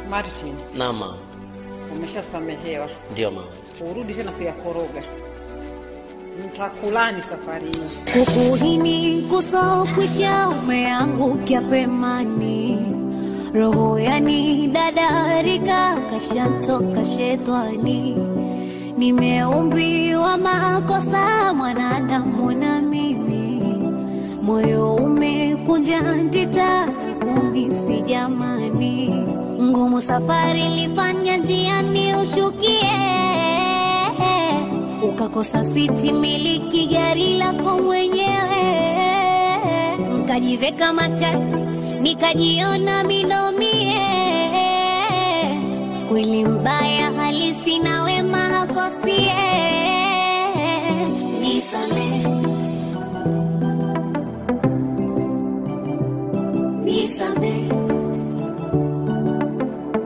Martin. Naam mama. Umeshasamehewa. Ndio mama. Urudi tena kuyakoroga. Nitakulani safari hii. Kukuhini kusokwisha umeangukia pemani. Roho yani dadarika kashantoka shetani. Nimeumbiwa makosa mwanadamu na mimi. Moyo umekunja ndita kumisi jamani. Ngumu safari lifanya njiani ushukie. Ukakosa siti miliki gari lako mwenyewe. Nkajiveka mashati nikajiona minomie. Kweli mbaya halisi na wema hakosie. Nisame